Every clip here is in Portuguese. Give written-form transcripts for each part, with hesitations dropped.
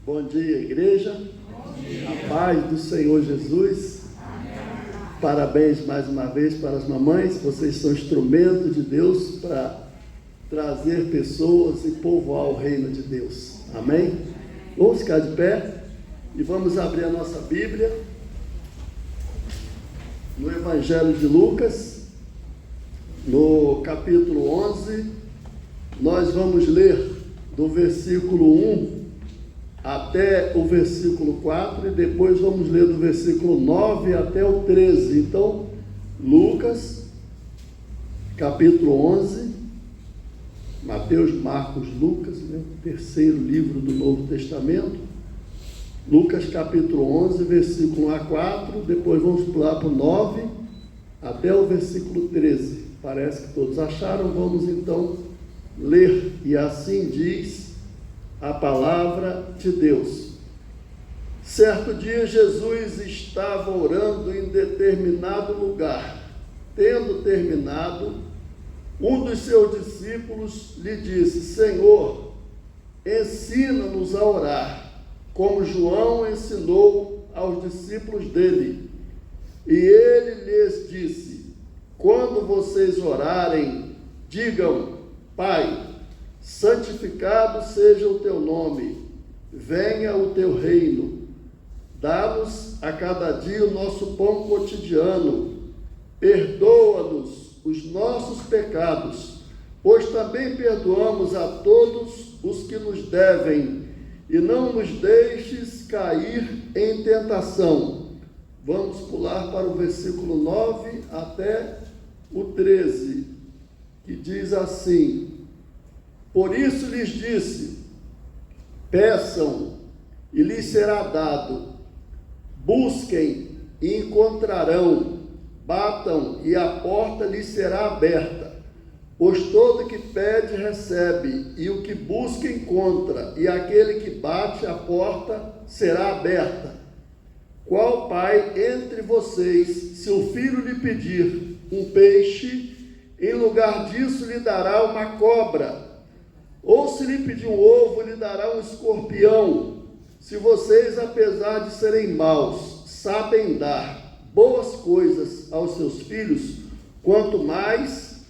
Bom dia, igreja. Bom dia. A paz do Senhor Jesus. Amém. Parabéns mais uma vez para as mamães. Vocês são instrumentos de Deus para trazer pessoas e povoar o reino de Deus. Amém? Vamos ficar de pé e vamos abrir a nossa Bíblia no Evangelho de Lucas, no capítulo 11. Nós vamos ler do versículo 1 até o versículo 4 e depois vamos ler do versículo 9 até o 13. Então, Lucas, capítulo 11, Mateus, Marcos, Lucas, né? Terceiro livro do Novo Testamento. Lucas, capítulo 11, versículo 1 a 4, depois vamos pular para o 9 até o versículo 13. Parece que todos acharam. Vamos então ler, e assim diz a palavra de Deus. Certo dia Jesus estava orando em determinado lugar. Tendo terminado, um dos seus discípulos lhe disse: Senhor, ensina-nos a orar, como João ensinou aos discípulos dele. E ele lhes disse: quando vocês orarem, digam: Pai, santificado seja o teu nome, venha o teu reino, dá-nos a cada dia o nosso pão cotidiano, perdoa-nos os nossos pecados, pois também perdoamos a todos os que nos devem, e não nos deixes cair em tentação. Vamos pular para o versículo 9 até o 13, que diz assim: por isso lhes disse, peçam e lhes será dado, busquem e encontrarão, batam e a porta lhes será aberta. Pois todo que pede recebe, e o que busca encontra, e aquele que bate a porta será aberta. Qual pai entre vocês, se o filho lhe pedir um peixe, em lugar disso lhe dará uma cobra? Ou se lhe pedir um ovo, lhe dará um escorpião? Se vocês, apesar de serem maus, sabem dar boas coisas aos seus filhos, quanto mais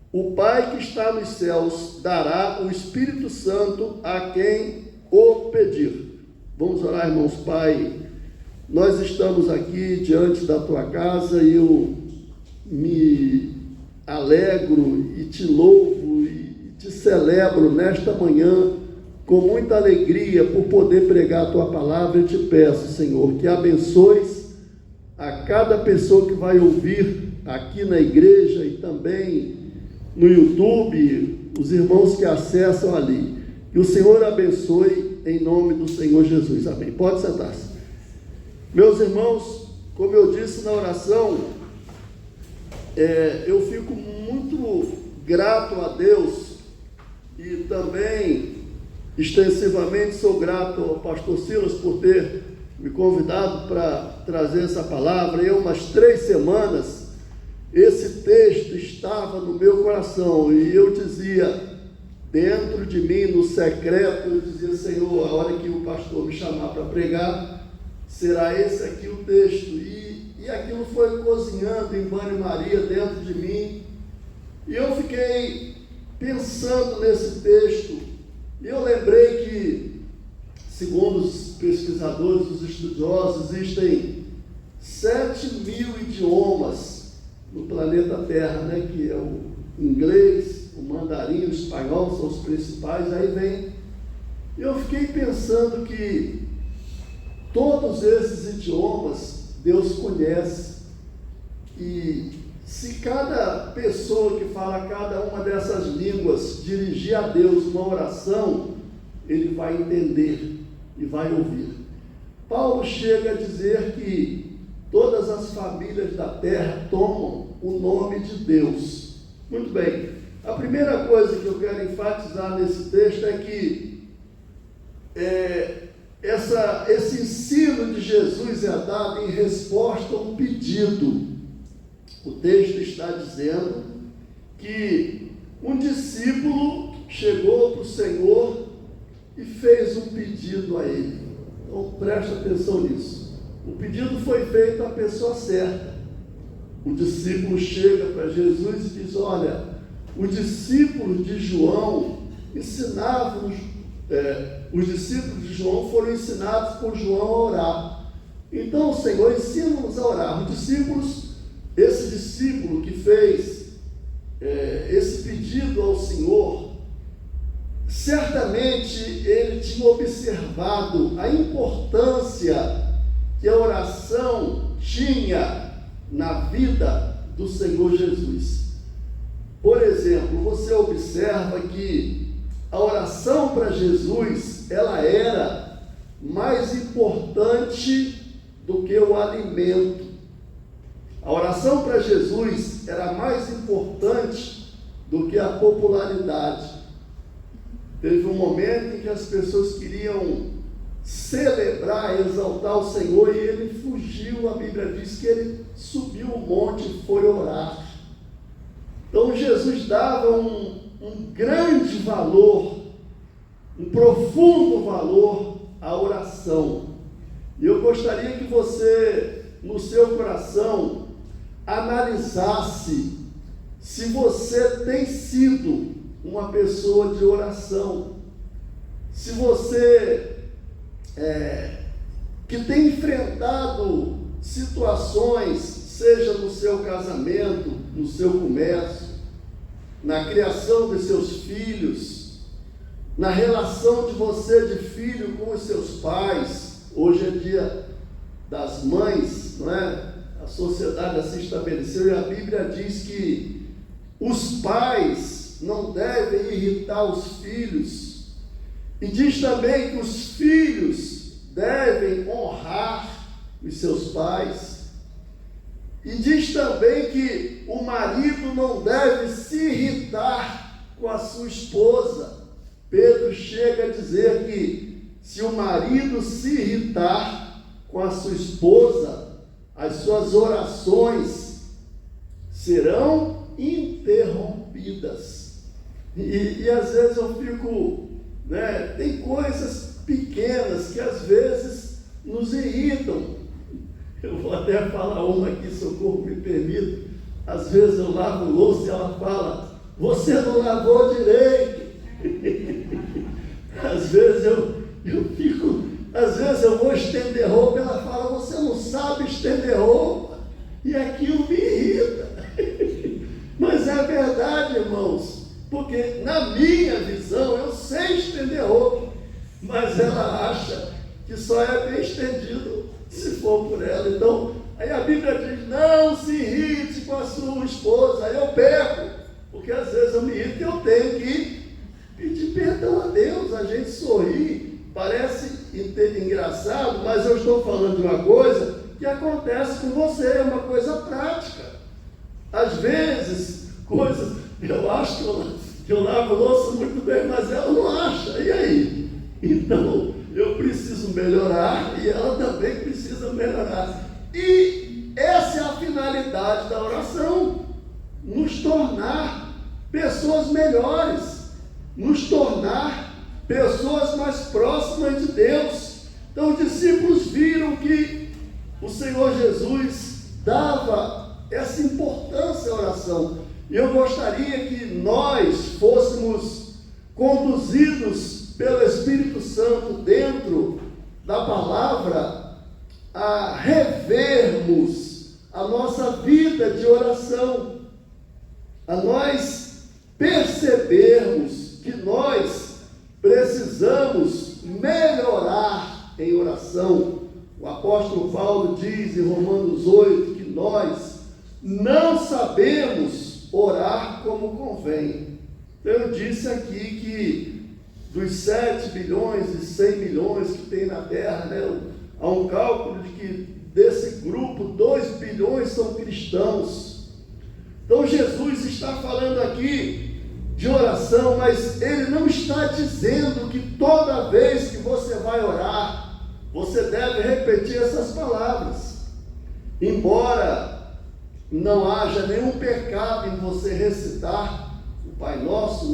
o Pai que está nos céus dará o Espírito Santo a quem o pedir. Vamos orar, irmãos. Pai, nós estamos aqui diante da tua casa e eu me alegro e te louvo e te celebro nesta manhã com muita alegria por poder pregar a tua palavra. Eu te peço, Senhor, que abençoes a cada pessoa que vai ouvir aqui na igreja e também no YouTube, os irmãos que acessam ali. Que o Senhor abençoe em nome do Senhor Jesus. Amém. Pode sentar-se. Meus irmãos, como eu disse na oração, eu fico muito grato a Deus e também extensivamente sou grato ao pastor Silas por ter me convidado para trazer essa palavra. Eu, umas 3 semanas, esse texto estava no meu coração e eu dizia, dentro de mim, no secreto, eu dizia: Senhor, a hora que o pastor me chamar para pregar, será esse aqui o texto. E aquilo foi cozinhando em banho-maria dentro de mim, e eu fiquei pensando nesse texto, e eu lembrei que, segundo os pesquisadores, os estudiosos, existem 7.000 idiomas no planeta Terra, né? Que é o inglês, o mandarim, o espanhol, são os principais. Aí vem, eu fiquei pensando que todos esses idiomas Deus conhece, e se cada pessoa que fala cada uma dessas línguas dirigir a Deus uma oração, ele vai entender e vai ouvir. Paulo chega a dizer que todas as famílias da terra tomam o nome de Deus. Muito bem, a primeira coisa que eu quero enfatizar nesse texto é que esse ensino de Jesus é dado em resposta a um pedido. O texto está dizendo que um discípulo chegou para o Senhor e fez um pedido a ele. Então preste atenção nisso. O pedido foi feito à pessoa certa. O discípulo chega para Jesus e diz: olha, os discípulos de João ensinavam, os discípulos de João foram ensinados por João a orar. Então, Senhor, ensina-nos a orar. Esse discípulo que fez esse pedido ao Senhor, certamente ele tinha observado a importância que a oração tinha na vida do Senhor Jesus. Por exemplo, você observa que a oração para Jesus, ela era mais importante do que o alimento. A oração para Jesus era mais importante do que a popularidade. Teve um momento em que as pessoas queriam celebrar, exaltar o Senhor, e ele fugiu. A Bíblia diz que ele subiu o monte e foi orar. Então Jesus dava um grande valor, um profundo valor à oração. E eu gostaria que você, no seu coração, analisasse se você tem sido uma pessoa de oração, se você que tem enfrentado situações, seja no seu casamento, no seu comércio, na criação dos seus filhos, na relação de você de filho com os seus pais. Hoje é dia das mães, não é? A sociedade assim estabeleceu, e a Bíblia diz que os pais não devem irritar os filhos, e diz também que os filhos devem honrar os seus pais, e diz também que o marido não deve se irritar com a sua esposa. Pedro chega a dizer que se o marido se irritar com a sua esposa, as suas orações serão interrompidas. E às vezes eu fico, tem coisas pequenas que às vezes nos irritam. Eu vou até falar uma aqui, socorro, me permita. Às vezes eu lavo louça e ela fala: você não lavou direito. Às vezes às vezes eu vou estender roupa e ela fala: você não sabe estender roupa. E aquilo me irrita. Mas é verdade, irmãos, porque na minha visão eu sei estender roupa, mas ela acha que só é bem estendido se for por ela. Então, aí a Bíblia diz: não se irrite com a sua esposa. Aí eu peco, porque às vezes eu me irrito e eu tenho que pedir perdão a Deus. A gente sorri, parece engraçado, mas eu estou falando de uma coisa que acontece com você, é uma coisa prática. Às vezes, eu acho que eu lavo louça muito bem, mas ela não acha. E aí? Então, eu preciso melhorar e ela também precisa melhorar. E essa é a finalidade da oração: nos tornar pessoas melhores, nos tornar pessoas mais próximas de Deus. Então os discípulos viram que o Senhor Jesus dava essa importância à oração. E eu gostaria que nós fôssemos conduzidos pelo Espírito Santo dentro da palavra a revermos a nossa vida de oração, a nós percebermos que nós precisamos melhorar em oração. O apóstolo Paulo diz em Romanos 8 que nós não sabemos orar como convém. Eu disse aqui que dos 7 bilhões e 100 milhões que tem na Terra, há um cálculo de que desse grupo 2 bilhões são cristãos. Então Jesus está falando aqui de oração, mas ele não está dizendo que toda vez que você vai orar, você deve repetir essas palavras. Embora não haja nenhum pecado em você recitar o Pai Nosso,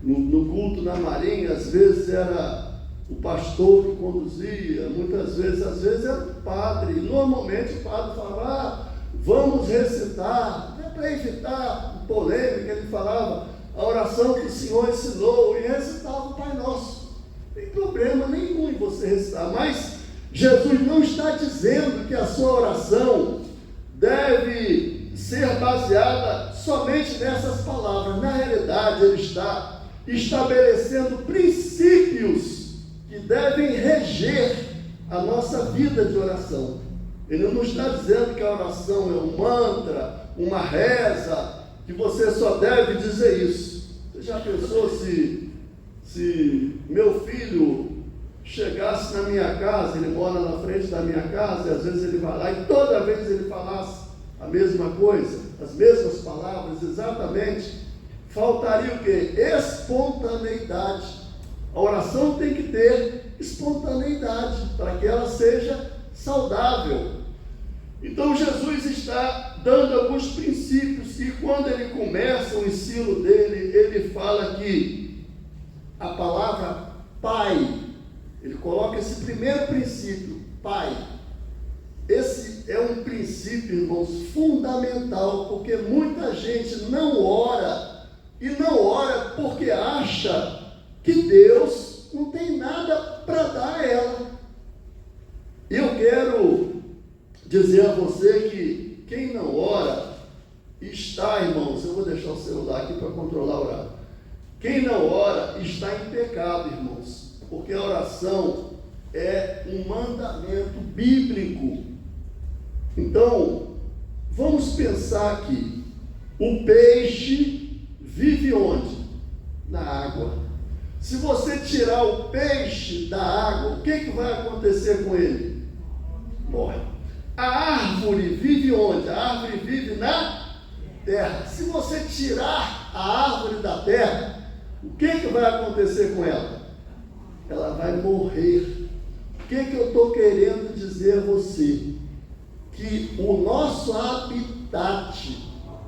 no culto na Marinha, às vezes era o pastor que conduzia, muitas vezes, às vezes era o padre, e normalmente o padre falava, vamos recitar, para evitar polêmica, ele falava a oração que o Senhor ensinou, e recitava o Pai Nosso. Não tem problema nenhum em você recitar, mas Jesus não está dizendo que a sua oração deve ser baseada somente nessas palavras. Na realidade, ele está estabelecendo princípios que devem reger a nossa vida de oração. Ele não está dizendo que a oração é um mantra, uma reza, que você só deve dizer isso. Você já pensou se meu filho chegasse na minha casa, ele mora na frente da minha casa, e às vezes ele vai lá e toda vez ele falasse a mesma coisa, as mesmas palavras, exatamente, faltaria o quê? Espontaneidade. A oração tem que ter espontaneidade, para que ela seja saudável. Então Jesus está dando alguns princípios, e quando ele começa o ensino dele, ele fala que a palavra Pai, ele coloca esse primeiro princípio, Pai. Esse é um princípio, irmãos, fundamental, porque muita gente não ora, e não ora porque acha que Deus não tem nada para dar a ela. Eu quero dizer a você que quem não ora está, irmãos, eu vou deixar o celular aqui para controlar o horário. Quem não ora está em pecado, irmãos, porque a oração é um mandamento bíblico. Então, vamos pensar que o peixe vive onde? Na água. Se você tirar o peixe da água, o que vai acontecer com ele? Morre. A árvore vive onde? A árvore vive na terra. Se você tirar a árvore da terra, o que vai acontecer com ela? Ela vai morrer. O que eu estou querendo dizer a você? Que o nosso habitat,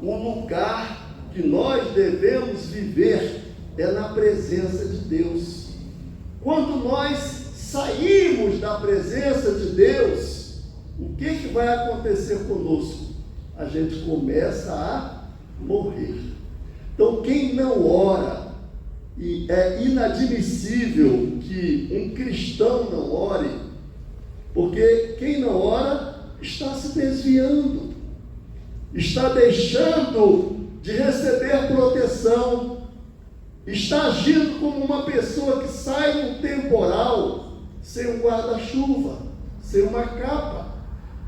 o lugar que nós devemos viver, é na presença de Deus. Quando nós saímos da presença de Deus, o que vai acontecer conosco? A gente começa a morrer. Então, quem não ora, e é inadmissível que um cristão não ore, porque quem não ora está se desviando, está deixando de receber proteção, está agindo como uma pessoa que sai num temporal sem um guarda-chuva, sem uma capa,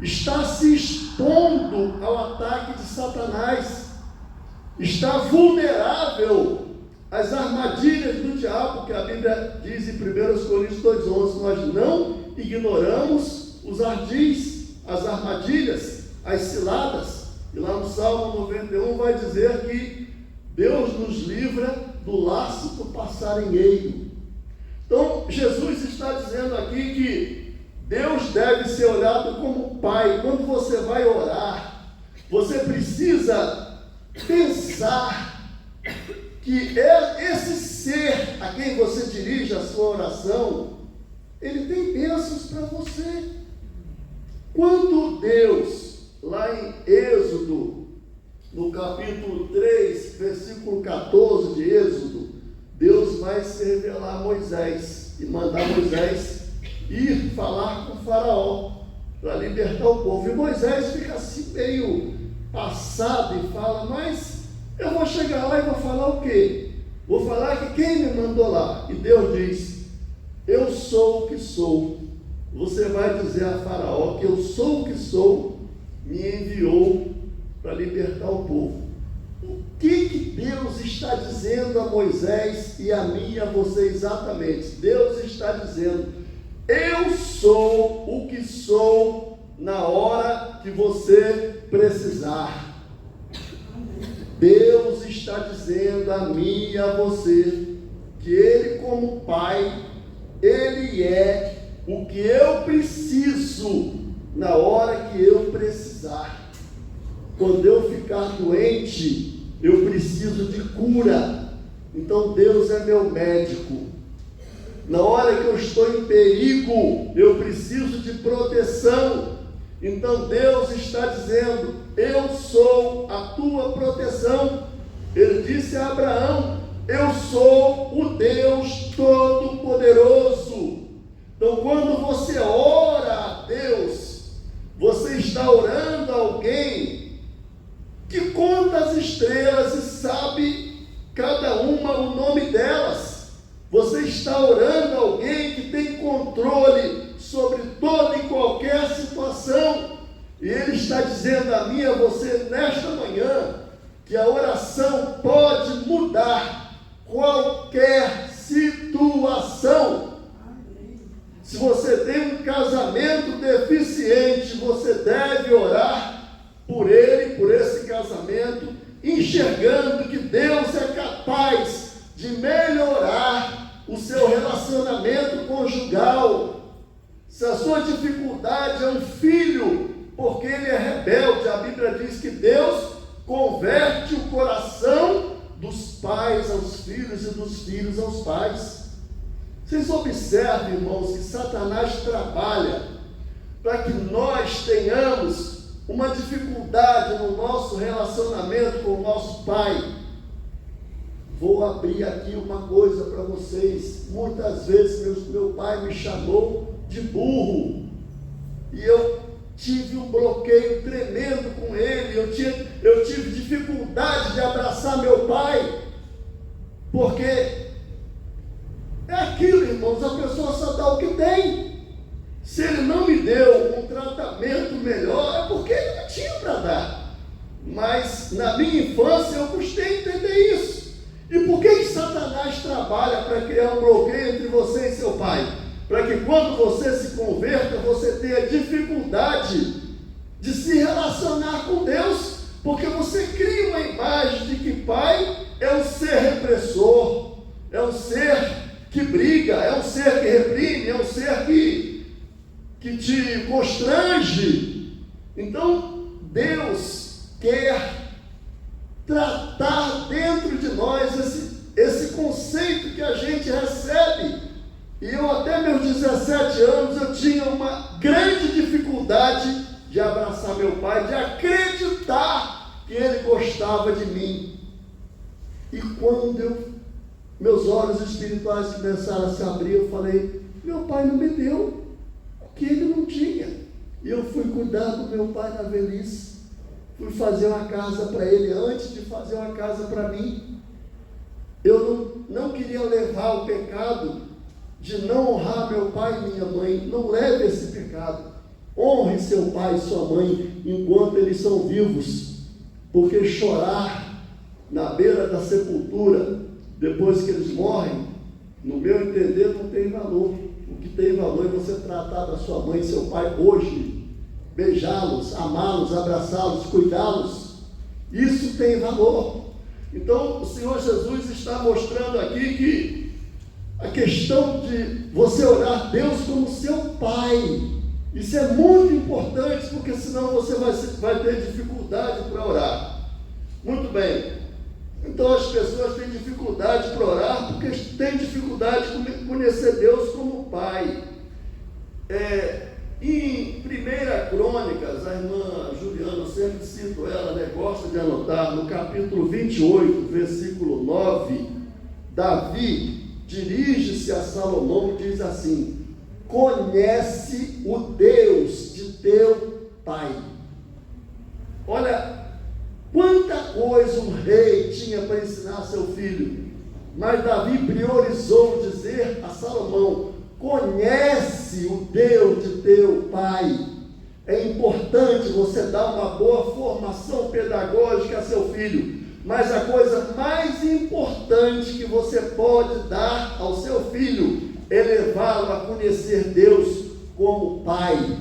está se expondo ao ataque de Satanás, está vulnerável às armadilhas do diabo, que a Bíblia diz em 1 Coríntios 2,11, nós não ignoramos os ardis, as armadilhas, as ciladas, e lá no Salmo 91 vai dizer que Deus nos livra do laço do passarinheiro. Então, Jesus está dizendo aqui que Deus deve ser olhado como Pai. Quando você vai orar, você precisa pensar que esse ser a quem você dirige a sua oração, ele tem bênçãos para você. Quando Deus, lá em Êxodo, no capítulo 3, versículo 14 de Êxodo, Deus vai se revelar a Moisés e mandar Moisés ir falar com o faraó para libertar o povo. E Moisés fica assim meio passado e fala, mas eu vou chegar lá e vou falar o quê? Vou falar que quem me mandou lá? E Deus diz, eu sou o que sou. Você vai dizer a faraó que eu sou o que sou, me enviou para libertar o povo. O que Deus está dizendo a Moisés e a mim e a você exatamente? Deus está dizendo, eu sou o que sou na hora que você precisar. Deus está dizendo a mim e a você que Ele, como Pai, Ele é o que eu preciso na hora que eu precisar. Quando eu ficar doente, eu preciso de cura. Então Deus é meu médico. Na hora que eu estou em perigo, eu preciso de proteção. Então Deus está dizendo: eu sou a tua proteção. Ele disse a Abraão: eu sou o Deus Todo-Poderoso. Então, quando você ora a Deus, você está orando a alguém que conta as estrelas e sabe cada uma o nome delas. Você está orando a alguém que tem controle sobre toda e qualquer situação. E Ele está dizendo a mim e a você nesta manhã que a oração pode mudar qualquer situação. Se você tem um casamento deficiente, você deve orar por ele, por esse casamento, enxergando que Deus é capaz de melhorar o seu relacionamento conjugal. Se a sua dificuldade é um filho, porque ele é rebelde, a Bíblia diz que Deus converte o coração dos pais aos filhos e dos filhos aos pais. Vocês observem, irmãos, que Satanás trabalha para que nós tenhamos uma dificuldade no nosso relacionamento com o nosso pai. Vou abrir aqui uma coisa para vocês. Muitas vezes meu pai me chamou de burro e eu tive um bloqueio tremendo com ele. Eu tive dificuldade de abraçar meu pai, porque é aquilo, irmãos, a pessoa só dá o que tem. Se ele não me deu um tratamento melhor, é porque ele não tinha para dar. Mas na minha infância eu custei entender isso. E por que Satanás trabalha para criar um bloqueio entre você e seu pai? Para que quando você se converta, você tenha dificuldade de se relacionar com Deus, porque você cria uma imagem de que pai é um ser repressor, é um ser que briga, é um ser que reprime, é um ser que te constrange. Então, Deus quer tratar dentro de nós esse conceito que a gente recebe. E eu até meus 17 anos, eu tinha uma grande dificuldade de abraçar meu pai, de acreditar que ele gostava de mim. E quando meus olhos espirituais começaram a se abrir, eu falei: meu pai não me deu o que ele não tinha. E eu fui cuidar do meu pai na velhice. Fui fazer uma casa para ele antes de fazer uma casa para mim. Eu não queria levar o pecado de não honrar meu pai e minha mãe. Não leve esse pecado. Honre seu pai e sua mãe enquanto eles são vivos, porque chorar na beira da sepultura depois que eles morrem, no meu entender, não tem valor. O que tem valor é você tratar da sua mãe e seu pai hoje, beijá-los, amá-los, abraçá-los, cuidá-los. Isso tem valor. Então o Senhor Jesus está mostrando aqui que a questão de você orar a Deus como seu pai, isso é muito importante, porque senão você vai ter dificuldade para orar. Muito bem. Então as pessoas têm dificuldade para orar porque têm dificuldade de conhecer Deus como Pai. Em 1 Crônicas, a irmã Juliana, eu sempre cito ela, gosta de anotar, no capítulo 28, versículo 9, Davi dirige-se a Salomão e diz assim: conhece o Deus de teu pai. Olha, quanta coisa um rei tinha para ensinar seu filho, mas Davi priorizou dizer a Salomão: conhece o Deus de teu pai. É importante você dar uma boa formação pedagógica a seu filho, mas a coisa mais importante que você pode dar ao seu filho é levá-lo a conhecer Deus como pai.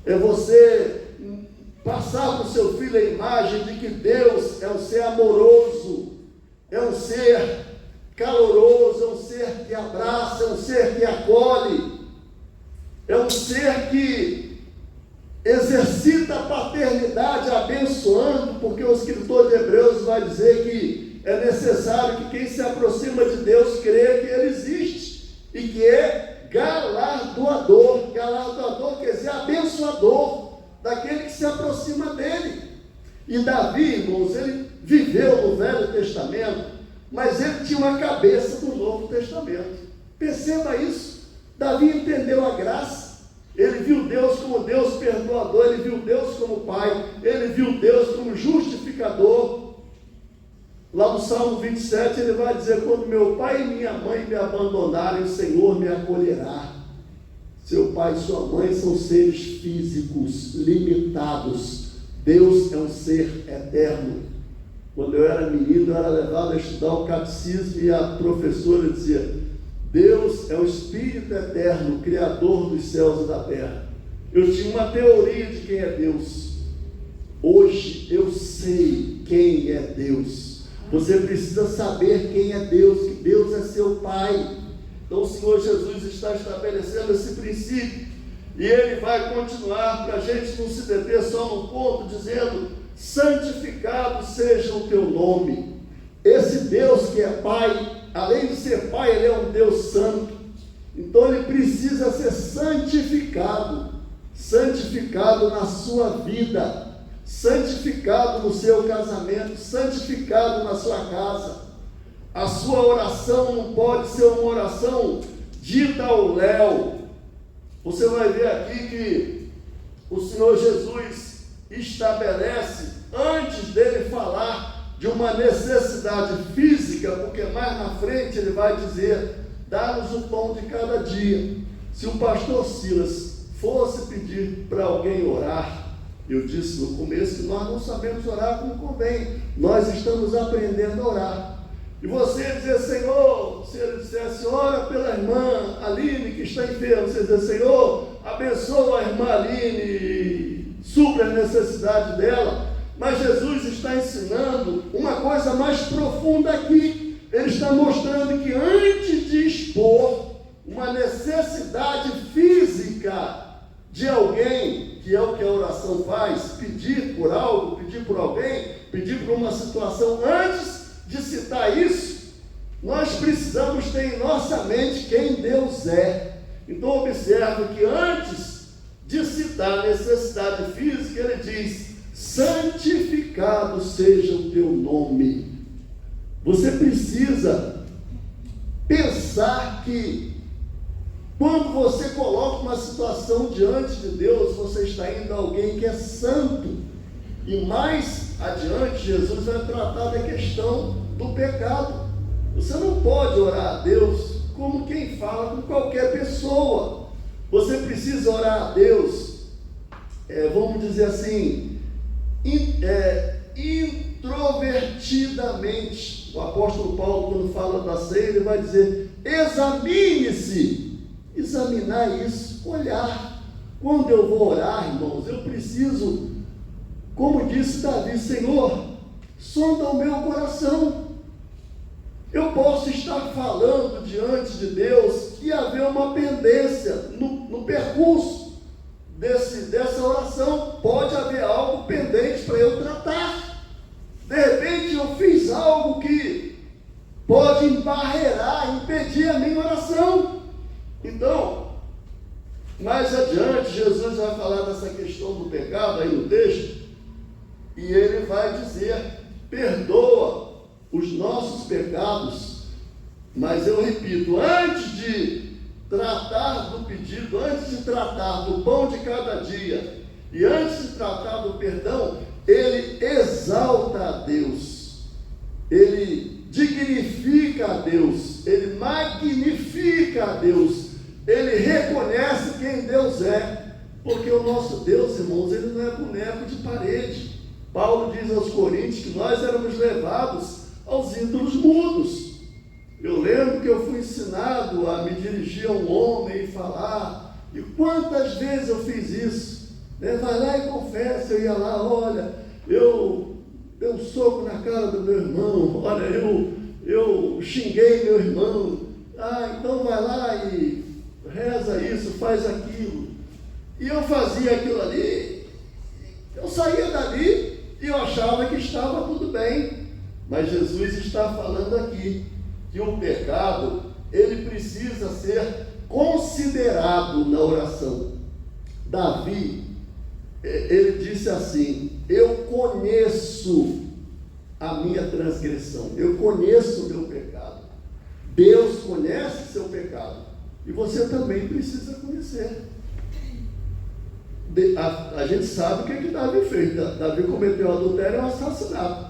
É você passar para o seu filho a imagem de que Deus é um ser amoroso, é um ser caloroso, é um ser que abraça, é um ser que acolhe, é um ser que exercita a paternidade abençoando, porque o escritor de Hebreus vai dizer que é necessário que quem se aproxima de Deus creia que Ele existe e que é galardoador. Galardoador quer dizer abençoador daquele que se aproxima dele. E Davi, irmãos, ele viveu no Velho Testamento, mas ele tinha uma cabeça do Novo Testamento. Perceba isso. Davi entendeu a graça. Ele viu Deus como Deus perdoador, ele viu Deus como Pai, ele viu Deus como justificador. Lá no Salmo 27 ele vai dizer: quando meu pai e minha mãe me abandonarem, o Senhor me acolherá. Seu pai e sua mãe são seres físicos, limitados. Deus é um ser eterno. Quando eu era menino, eu era levado a estudar o catecismo e a professora dizia: Deus é o Espírito eterno, Criador dos céus e da terra. Eu tinha uma teoria de quem é Deus. Hoje eu sei quem é Deus. Você precisa saber quem é Deus, que Deus é seu Pai. Então o Senhor Jesus está estabelecendo esse princípio, e Ele vai continuar para a gente não se deter só num ponto, dizendo: santificado seja o teu nome. Esse Deus que é Pai, além de ser Pai, Ele é um Deus santo, então Ele precisa ser santificado, santificado na sua vida, santificado no seu casamento, santificado na sua casa. A sua oração não pode ser uma oração dita ao léu. Você vai ver aqui que o Senhor Jesus estabelece, antes dele falar de uma necessidade física, porque mais na frente ele vai dizer: dá-nos o pão de cada dia. Se o pastor Silas fosse pedir para alguém orar, eu disse no começo que nós não sabemos orar como convém, nós estamos aprendendo a orar. E você dizer: Senhor, se ele dissesse: ora pela irmã Aline que está enferma, você dizer: Senhor, abençoa a irmã Aline, supra a necessidade dela. Mas Jesus está ensinando uma coisa mais profunda aqui. Ele está mostrando que antes de expor uma necessidade física de alguém, que é o que a oração faz, pedir por algo, pedir por alguém, pedir por uma situação, antes de citar isso, nós precisamos ter em nossa mente quem Deus é. Então observe que antes de citar a necessidade física, ele diz: santificado seja o teu nome. Você precisa pensar que quando você coloca uma situação diante de Deus, você está indo a alguém que é santo. E mais adiante, Jesus vai tratar da questão do pecado. Você não pode orar a Deus como quem fala com qualquer pessoa. Você precisa orar a Deus, vamos dizer assim, introvertidamente. O apóstolo Paulo, quando fala da ceia, ele vai dizer: examine-se. Examinar isso, olhar. Quando eu vou orar, irmãos, eu preciso, como disse Davi: Senhor, sonda o meu coração. Eu posso estar falando diante de Deus e haver uma pendência no percurso dessa oração. Pode haver algo pendente para eu tratar. De repente eu fiz algo que pode embarrear, impedir a minha oração. Então, mais adiante, Jesus vai falar dessa questão do pecado aí no texto, e ele vai dizer: perdoa os nossos pecados. Mas eu repito, antes de tratar do pedido, antes de tratar do pão de cada dia, e antes de tratar do perdão, ele exalta a Deus, ele dignifica a Deus, ele magnifica a Deus, ele reconhece quem Deus é, porque o nosso Deus, irmãos, ele não é boneco de parede. Paulo diz aos Coríntios que nós éramos levados aos ídolos mudos. Eu lembro que eu fui ensinado a me dirigir a um homem e falar, e quantas vezes eu fiz isso, né? Vai lá e confessa. Eu ia lá: olha, eu dei um soco na cara do meu irmão, olha, eu xinguei meu irmão. Então vai lá e reza isso, faz aquilo. E eu fazia aquilo ali, eu saía dali e eu achava que estava tudo bem. Mas Jesus está falando aqui que o pecado, ele precisa ser considerado na oração. Davi, ele disse assim: eu conheço a minha transgressão, eu conheço o meu pecado. Deus conhece seu pecado e você também precisa conhecer. A gente sabe o que Davi fez. Davi cometeu adultério e um assassinato.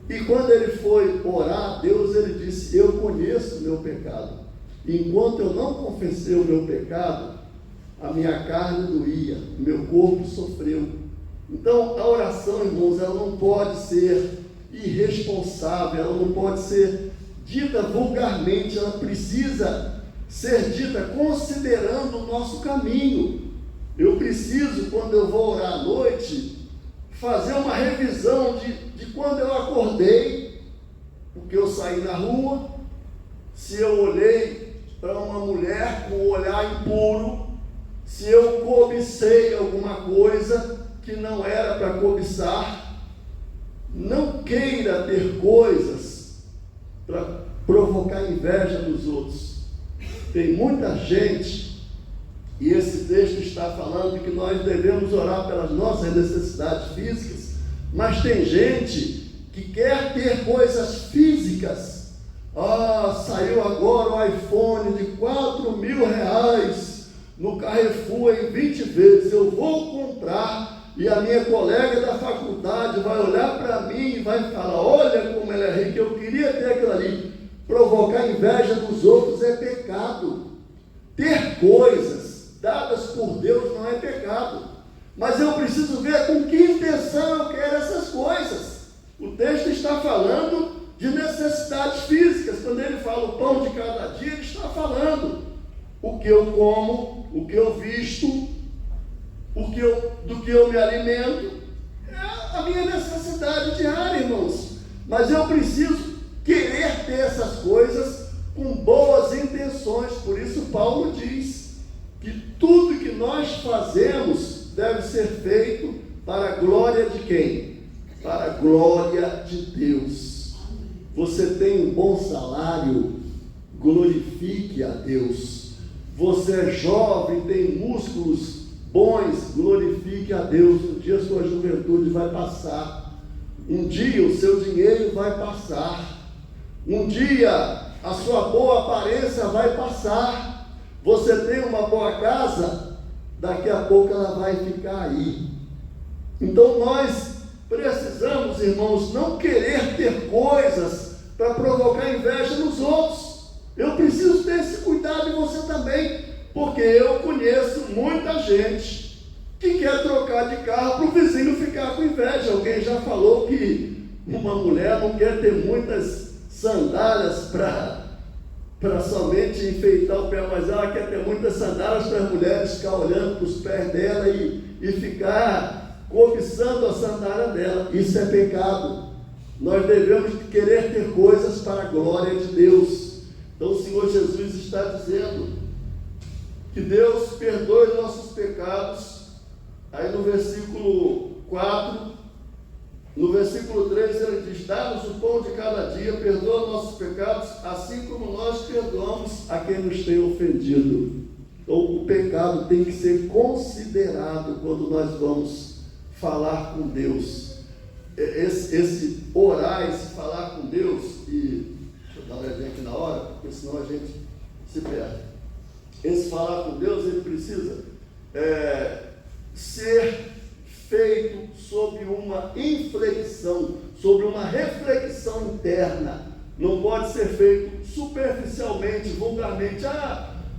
E quando ele foi orar a Deus, ele disse: eu conheço o meu pecado. Enquanto eu não confessei o meu pecado, a minha carne doía, o meu corpo sofreu. Então, a oração, irmãos, ela não pode ser irresponsável, ela não pode ser dita vulgarmente, ela precisa ser dita considerando o nosso caminho. Eu preciso, quando eu vou orar à noite, fazer uma revisão de quando eu acordei, porque eu saí na rua, se eu olhei para uma mulher com um olhar impuro, se eu cobicei alguma coisa que não era para cobiçar. Não queira ter coisas para provocar inveja nos outros. Tem muita gente, e esse texto está falando que nós devemos orar pelas nossas necessidades físicas, mas tem gente que quer ter coisas físicas. Saiu agora o iPhone de R$4.000 no Carrefour em 20 vezes, eu vou comprar. E a minha colega da faculdade vai olhar para mim e vai falar: olha como ela é rica, eu queria ter aquilo ali. Provocar inveja dos outros é pecado. Ter coisas dadas por Deus não é pecado. Mas eu preciso ver com que intenção eu quero essas coisas. O texto está falando de necessidades físicas. Quando ele fala o pão de cada dia, ele está falando o que eu como, o que eu visto, do que eu me alimento. É a minha necessidade diária, irmãos. Mas eu preciso querer ter essas coisas com boas intenções. Por isso Paulo diz que tudo que nós fazemos deve ser feito para a glória de quem? Para a glória de Deus. Você tem um bom salário, glorifique a Deus. Você é jovem, tem músculos bons, glorifique a Deus. Um dia a sua juventude vai passar, um dia o seu dinheiro vai passar, um dia a sua boa aparência vai passar. Você tem uma boa casa, daqui a pouco ela vai ficar aí. Então nós precisamos, irmãos, não querer ter coisas para provocar inveja nos outros. Eu preciso ter esse cuidado e você também, porque eu conheço muita gente que quer trocar de carro para o vizinho ficar com inveja. Alguém já falou que uma mulher não quer ter muitas sandálias para somente enfeitar o pé, mas ela quer ter muitas sandálias para as mulheres ficar olhando para os pés dela e ficar cobiçando a sandália dela. Isso é pecado. Nós devemos querer ter coisas para a glória de Deus. Então o Senhor Jesus está dizendo que Deus perdoe nossos pecados. Aí no versículo 4, no versículo 3 ele diz: dá-nos o pão de cada dia, perdoa nossos pecados, assim como nós perdoamos a quem nos tem ofendido. Então o pecado tem que ser considerado quando nós vamos falar com Deus. Esse orar, esse falar com Deus, e deixa eu dar uma olhadinha aqui na hora, porque senão a gente se perde. Esse falar com Deus, ele precisa ser feito sob uma inflexão, sobre uma reflexão interna. Não pode ser feito superficialmente, vulgarmente.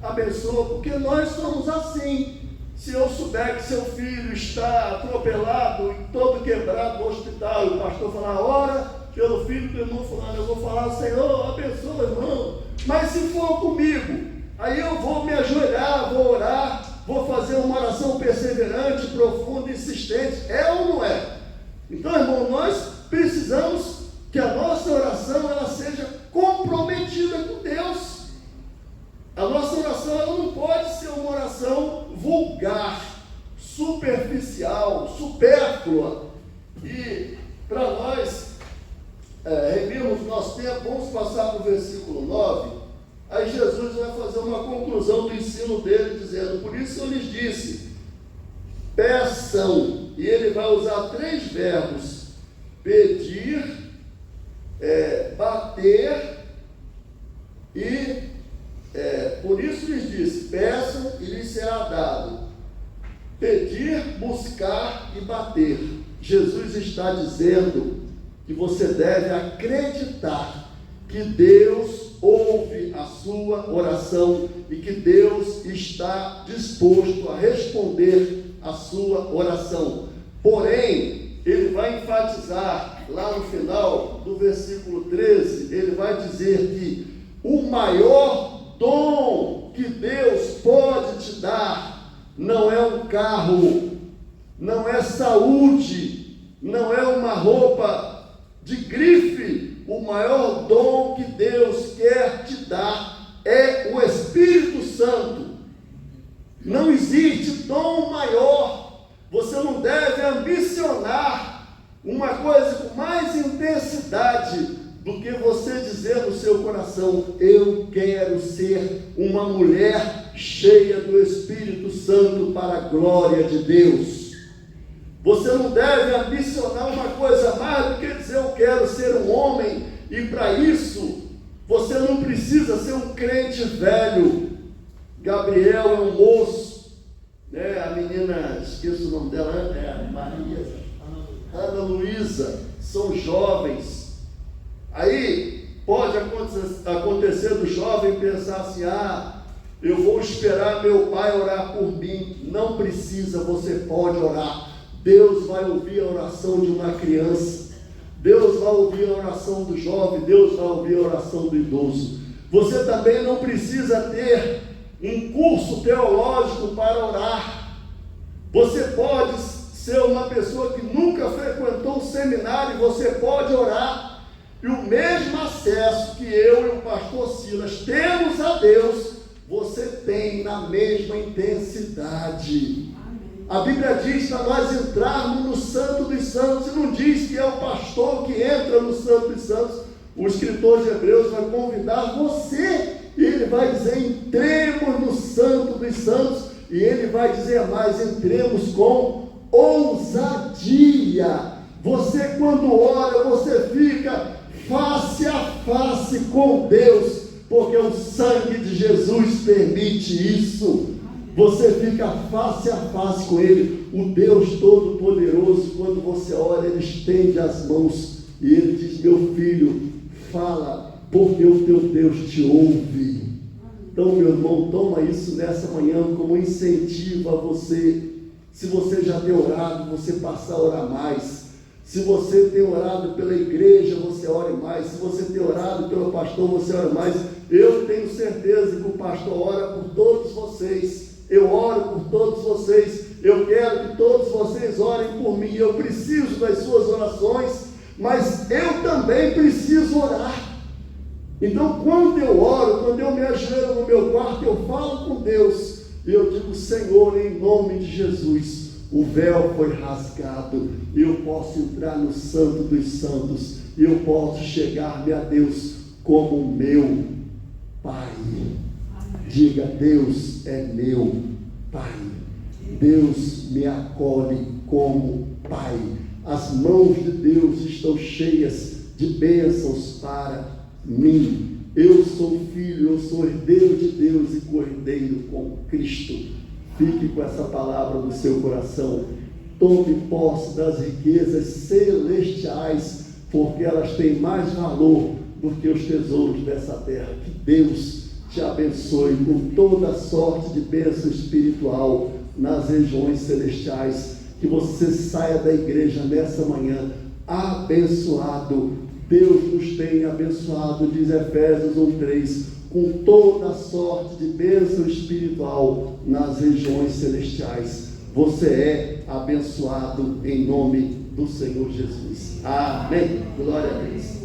Abençoa, porque nós somos assim. Se eu souber que seu filho está atropelado e todo quebrado no hospital, e o pastor falar: ora pelo filho do irmão fulano, eu vou falar: Senhor, abençoa o irmão. Mas se for comigo, aí eu vou me ajoelhar, vou orar, vou fazer uma oração perseverante, profunda, insistente. É ou não é? Então, irmão, nós precisamos que a nossa oração ela seja comprometida com Deus. A nossa oração ela não pode ser uma oração vulgar, superficial, supérflua. E para nós revimos o nosso tempo, vamos passar para o versículo 9. Aí Jesus vai fazer uma conclusão do ensino dele, dizendo: por isso eu lhes disse, peçam. E ele vai usar 3 verbos: pedir, bater e por isso lhes disse, peçam e lhes será dado. Pedir, buscar e bater. Jesus está dizendo que você deve acreditar que Deus ouve a sua oração e que Deus está disposto a responder a sua oração. Porém, ele vai enfatizar lá no final do versículo 13, ele vai dizer que o maior dom que Deus pode te dar não é um carro, não é saúde, não é uma roupa de grife. O maior dom que Deus quer te dar é o Espírito Santo. Não existe dom maior. Você não deve ambicionar uma coisa com mais intensidade do que você dizer no seu coração: eu quero ser uma mulher cheia do Espírito Santo para a glória de Deus. Você não deve ambicionar uma coisa mais do que dizer: eu quero ser um homem, e para isso você não precisa ser um crente velho. Gabriel é um moço, né? A menina, esqueço o nome dela, Ana Luísa, são jovens. Aí pode acontecer do jovem pensar assim: eu vou esperar meu pai orar por mim. Não precisa, você pode orar. Deus vai ouvir a oração de uma criança, Deus vai ouvir a oração do jovem, Deus vai ouvir a oração do idoso. Você também não precisa ter um curso teológico para orar. Você pode ser uma pessoa que nunca frequentou um seminário, você pode orar, e o mesmo acesso que eu e o pastor Silas temos a Deus, você tem na mesma intensidade. A Bíblia diz para nós entrarmos no Santo dos Santos, e não diz que é o pastor que entra no Santo dos Santos. O escritor de Hebreus vai convidar você, e ele vai dizer: entremos no Santo dos Santos, e ele vai dizer mais: entremos com ousadia. Você, quando ora, você fica face a face com Deus, porque o sangue de Jesus permite isso. Você fica face a face com Ele. O Deus Todo-Poderoso, quando você ora, Ele estende as mãos e Ele diz: meu filho, fala, porque o teu Deus te ouve. Então, meu irmão, toma isso nessa manhã como incentivo a você. Se você já tem orado, você passa a orar mais. Se você tem orado pela igreja, você ore mais. Se você tem orado pelo pastor, você ore mais. Eu tenho certeza que o pastor ora por todos vocês. Eu oro por todos vocês. Eu quero que todos vocês orem por mim. Eu preciso das suas orações, mas eu também preciso orar. Então, quando eu oro, quando eu me ajoelho no meu quarto, eu falo com Deus, e eu digo: Senhor, em nome de Jesus, o véu foi rasgado, eu posso entrar no Santo dos Santos, e eu posso chegar-me a Deus como meu Pai. Diga: Deus é meu Pai. Deus me acolhe como Pai. As mãos de Deus estão cheias de bênçãos para mim. Eu sou filho, eu sou herdeiro de Deus e cordeiro com Cristo. Fique com essa palavra no seu coração. Tome posse das riquezas celestiais, porque elas têm mais valor do que os tesouros dessa terra. Que Deus te abençoe com toda sorte de bênção espiritual nas regiões celestiais. Que você saia da igreja nessa manhã abençoado. Deus nos tem abençoado, diz Efésios 1:3, com toda sorte de bênção espiritual nas regiões celestiais. Você é abençoado em nome do Senhor Jesus. Amém. Glória a Deus.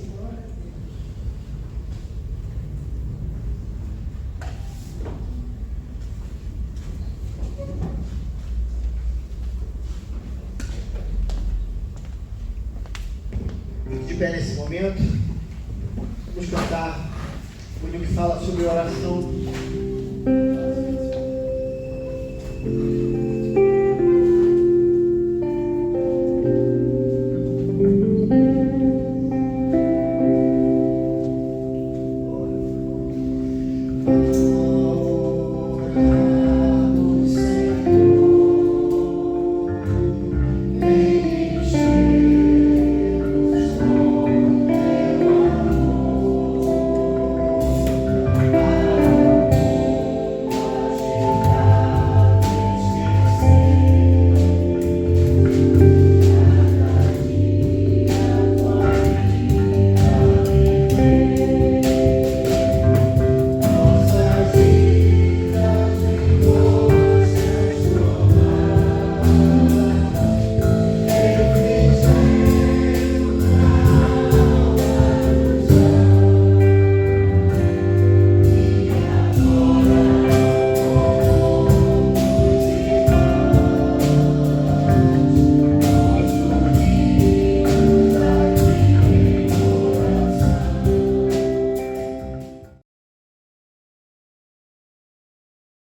De pé nesse momento. Vamos cantar o hino que fala sobre oração.